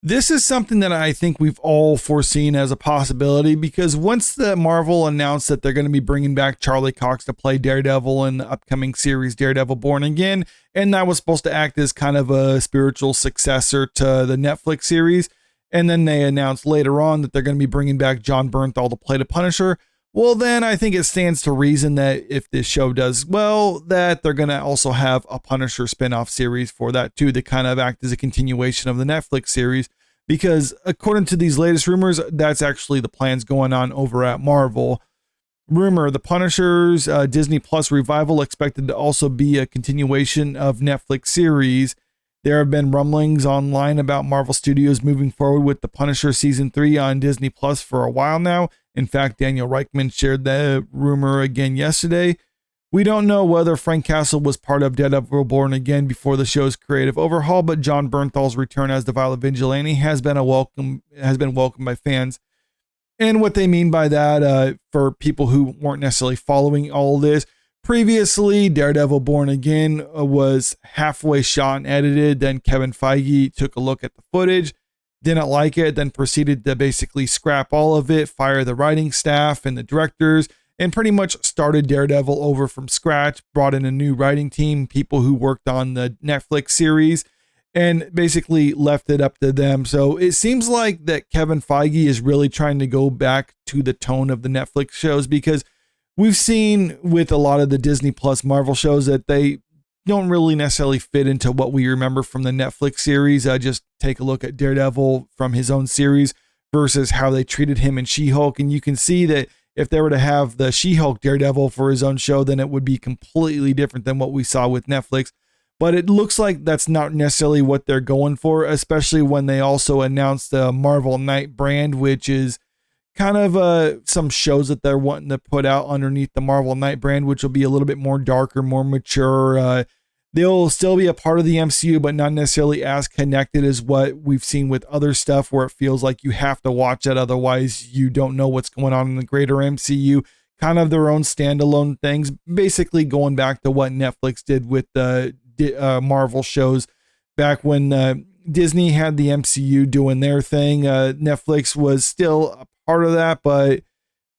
This is something that I think we've all foreseen as a possibility because once the Marvel announced that they're going to be bringing back Charlie Cox to play Daredevil in the upcoming series Daredevil Born Again, and that was supposed to act as kind of a spiritual successor to the Netflix series, and then they announced later on that they're going to be bringing back Jon Bernthal to play the Punisher. Well, then I think it stands to reason that if this show does well, that they're going to also have a Punisher spinoff series for that too, to kind of act as a continuation of the Netflix series. Because according to these latest rumors, that's actually the plans going on over at Marvel. Rumor, the Punisher's Disney Plus revival expected to also be a continuation of Netflix series. There have been rumblings online about Marvel Studios moving forward with the Punisher season 3 on Disney Plus for a while now. In fact, Daniel Reichman shared the rumor again yesterday. We don't know whether Frank Castle was part of Daredevil Born Again before the show's creative overhaul, but Jon Bernthal's return as the Violet Vigilante has been welcomed by fans. And what they mean by that, for people who weren't necessarily following all this, previously Daredevil Born Again was halfway shot and edited. Then Kevin Feige took a look at the footage, didn't like it, then proceeded to basically scrap all of it, fire the writing staff and the directors, and pretty much started Daredevil over from scratch, brought in a new writing team, people who worked on the Netflix series, and basically left it up to them. So it seems like that Kevin Feige is really trying to go back to the tone of the Netflix shows, because we've seen with a lot of the Disney Plus Marvel shows that they don't really necessarily fit into what we remember from the Netflix series. Just take a look at Daredevil from his own series versus how they treated him in She-Hulk. And you can see that if they were to have the She-Hulk Daredevil for his own show, then it would be completely different than what we saw with Netflix. But it looks like that's not necessarily what they're going for, especially when they also announced the Marvel Knight brand, which is kind of some shows that they're wanting to put out underneath the Marvel Knight brand, which will be a little bit more darker, more mature. They'll still be a part of the MCU, but not necessarily as connected as what we've seen with other stuff, where it feels like you have to watch it, otherwise you don't know what's going on in the greater MCU. Kind of their own standalone things, basically going back to what Netflix did with the Marvel shows back when Disney had the MCU doing their thing. Netflix was still a part of that, but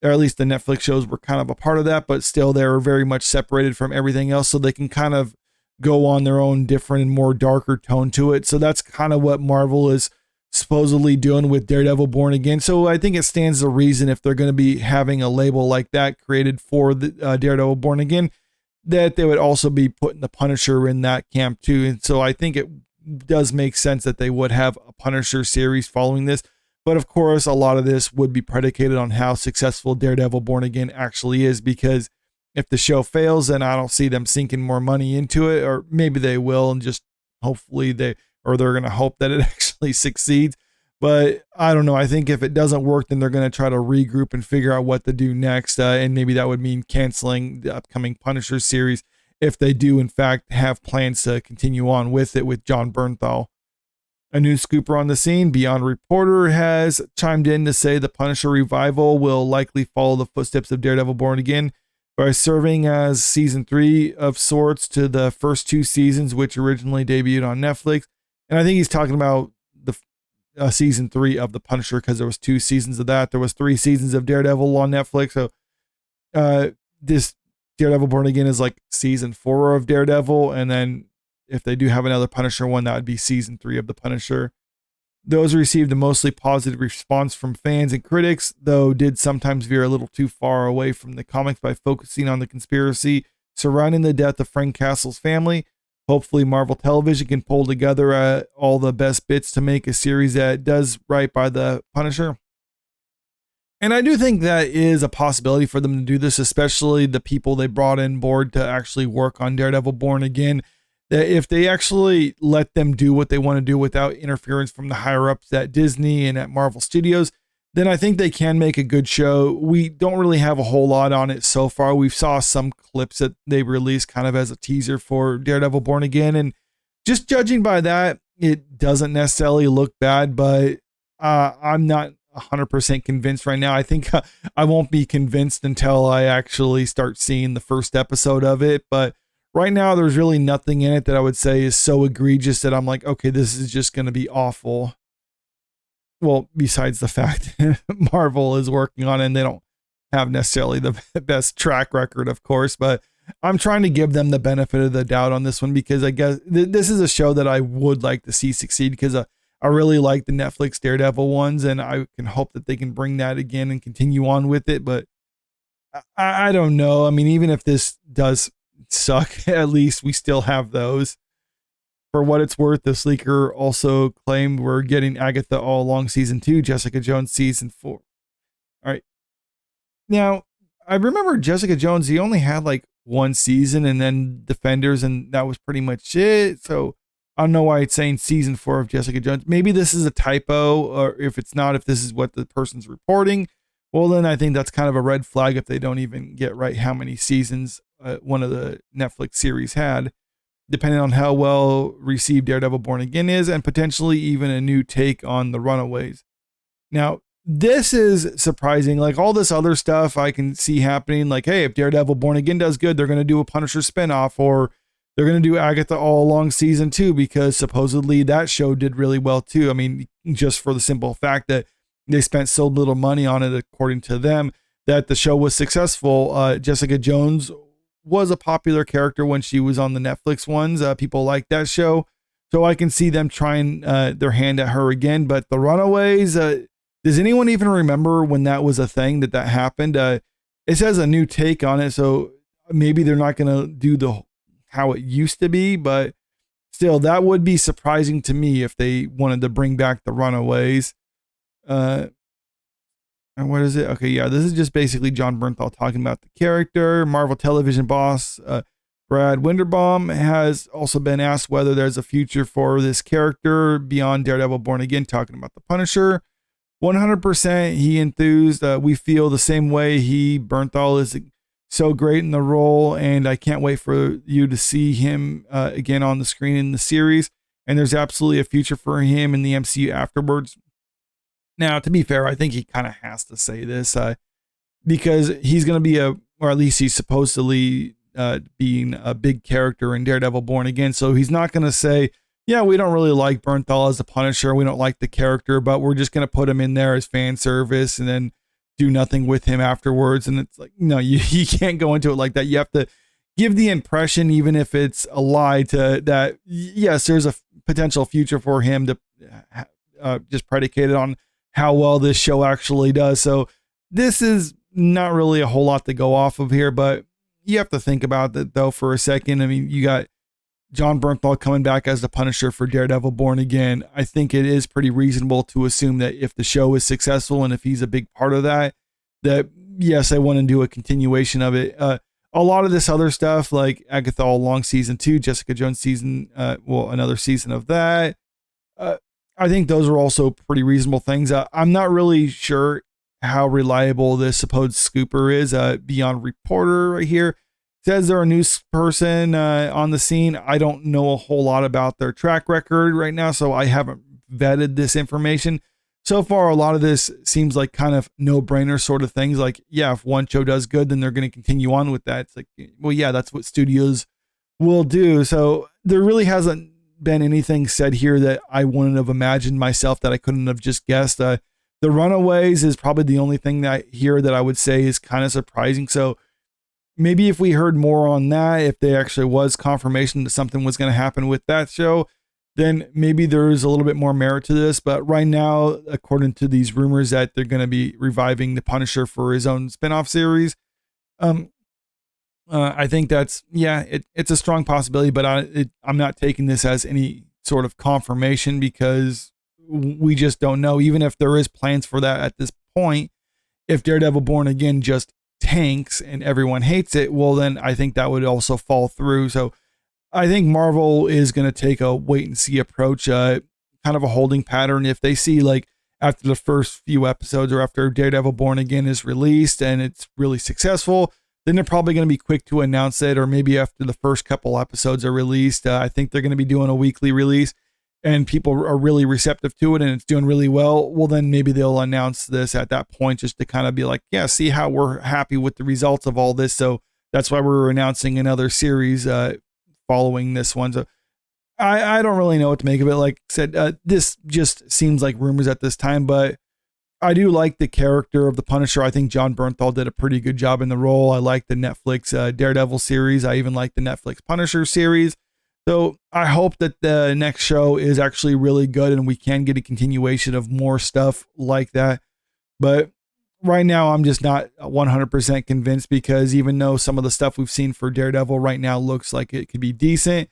or at least the Netflix shows were kind of a part of that, but still they were very much separated from everything else, so they can kind of go on their own different and more darker tone to it. So that's kind of what Marvel is supposedly doing with Daredevil Born Again. So I think it stands to reason, if they're going to be having a label like that created for the Daredevil Born Again, that they would also be putting the Punisher in that camp too. And so I think it does make sense that they would have a Punisher series following this. But of course, a lot of this would be predicated on how successful Daredevil Born Again actually is, because if the show fails, then I don't see them sinking more money into it, or maybe they will, and just hopefully they're going to hope that it actually succeeds. But I don't know. I think if it doesn't work, then they're going to try to regroup and figure out what to do next. And maybe that would mean canceling the upcoming Punisher series if they do, in fact, have plans to continue on with it with Jon Bernthal. A new scooper on the scene, Beyond Reporter, has chimed in to say the Punisher revival will likely follow the footsteps of Daredevil Born Again by serving as season 3 of sorts to the first 2 seasons, which originally debuted on Netflix. And I think he's talking about the season 3 of the Punisher, because there was 2 seasons of that. There was 3 seasons of Daredevil on Netflix. So this Daredevil Born Again is like season 4 of Daredevil, and then if they do have another Punisher one, that would be season 3 of the Punisher. Those received a mostly positive response from fans and critics, though did sometimes veer a little too far away from the comics by focusing on the conspiracy surrounding the death of Frank Castle's family. Hopefully Marvel Television can pull together all the best bits to make a series that does right by the Punisher. And I do think that is a possibility for them to do this, especially the people they brought in board to actually work on Daredevil Born Again. That if they actually let them do what they want to do without interference from the higher ups at Disney and at Marvel Studios, then I think they can make a good show. We don't really have a whole lot on it so far. We've saw some clips that they released kind of as a teaser for Daredevil Born Again, and just judging by that, it doesn't necessarily look bad, but I'm not 100% convinced right now. I think I won't be convinced until I actually start seeing the first episode of it, but right now, there's really nothing in it that I would say is so egregious that I'm like, okay, this is just going to be awful. well, besides the fact Marvel is working on it and they don't have necessarily the best track record, of course, but I'm trying to give them the benefit of the doubt on this one because I guess this is a show that I would like to see succeed because I really like the Netflix Daredevil ones and I can hope that they can bring that again and continue on with it. But I don't know. I mean, even if this does suck, at least we still have those. For what it's worth, the leaker also claimed we're getting Agatha All Along season 2, Jessica Jones season 4. All right. Now, I remember Jessica Jones, he only had like one season and then Defenders, and that was pretty much it. So I don't know why it's saying season 4 of Jessica Jones. Maybe this is a typo, or if it's not, if this is what the person's reporting, well, then I think that's kind of a red flag if they don't even get right how many seasons one of the Netflix series had, depending on how well received Daredevil Born Again is, and potentially even a new take on the Runaways. Now, this is surprising. Like all this other stuff I can see happening. Like, hey, if Daredevil Born Again does good, they're going to do a Punisher spinoff, or they're going to do Agatha All Along season 2 because supposedly that show did really well too. I mean, just for the simple fact that they spent so little money on it, according to them, that the show was successful. Jessica Jones was a popular character when she was on the Netflix ones. People like that show. So I can see them trying their hand at her again. But the Runaways, does anyone even remember when that was a thing that happened? It says a new take on it. So maybe they're not going to do how it used to be, but still that would be surprising to me if they wanted to bring back the Runaways. And what is it? Okay, yeah, this is just basically Jon Bernthal talking about the character. Marvel Television boss Brad Winderbaum has also been asked whether there's a future for this character beyond Daredevil Born Again, talking about the Punisher. 100% he enthused. We feel the same way. Bernthal is so great in the role, and I can't wait for you to see him again on the screen in the series. And there's absolutely a future for him in the MCU afterwards. Now, to be fair, I think he kind of has to say this because he's going to be or at least he's supposedly being a big character in Daredevil Born Again. So he's not going to say, yeah, we don't really like Bernthal as the Punisher. We don't like the character, but we're just going to put him in there as fan service and then do nothing with him afterwards. And it's like, no, you can't go into it like that. You have to give the impression, even if it's a lie, to that, yes, there's a potential future for him to just predicated on how well this show actually does. So this is not really a whole lot to go off of here, but you have to think about that though for a second. I mean, you got Jon Bernthal coming back as the Punisher for Daredevil Born Again. I think it is pretty reasonable to assume that if the show is successful and if he's a big part of that yes, I want to do a continuation of it. A lot of this other stuff like Agatha All Along season 2, Jessica Jones season, another season of that. I think those are also pretty reasonable things. I'm not really sure how reliable this supposed scooper is. Beyond Reporter right here says they're a news person on the scene. I don't know a whole lot about their track record right now, so I haven't vetted this information. So far, a lot of this seems like kind of no-brainer sort of things. Like, yeah, if one show does good, then they're going to continue on with that. It's like, well, yeah, that's what studios will do. So there really hasn't been anything said here that I wouldn't have imagined myself, that I couldn't have just guessed. The Runaways is probably the only thing that here that I would say is kind of surprising. So maybe if we heard more on that, if there actually was confirmation that something was going to happen with that show, then maybe there is a little bit more merit to this. But right now, according to these rumors that they're going to be reviving the Punisher for his own spinoff series, I think that's, it's a strong possibility, but I'm not taking this as any sort of confirmation because we just don't know. Even if there is plans for that at this point, if Daredevil Born Again just tanks and everyone hates it, well, then I think that would also fall through. So I think Marvel is going to take a wait and see approach, kind of a holding pattern. If they see like after the first few episodes or after Daredevil Born Again is released and it's really successful, then they're probably going to be quick to announce it, or maybe after the first couple episodes are released. I think they're going to be doing a weekly release and people are really receptive to it and it's doing really well. Well, then maybe they'll announce this at that point just to kind of be like, yeah, see how we're happy with the results of all this. So that's why we're announcing another series following this one. So I don't really know what to make of it. Like I said, this just seems like rumors at this time, but I do like the character of the Punisher. I think Jon Bernthal did a pretty good job in the role. I like the Netflix Daredevil series. I even like the Netflix Punisher series. So I hope that the next show is actually really good and we can get a continuation of more stuff like that. But right now, I'm just not 100% convinced, because even though some of the stuff we've seen for Daredevil right now looks like it could be decent,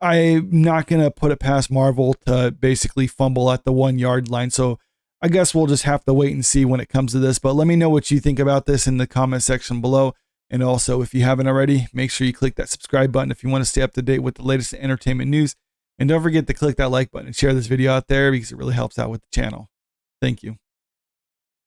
I'm not going to put it past Marvel to basically fumble at the 1 yard line. So I guess we'll just have to wait and see when it comes to this. But let me know what you think about this in the comment section below. And also, if you haven't already, make sure you click that subscribe button if you want to stay up to date with the latest entertainment news. And don't forget to click that like button and share this video out there, because it really helps out with the channel. Thank you.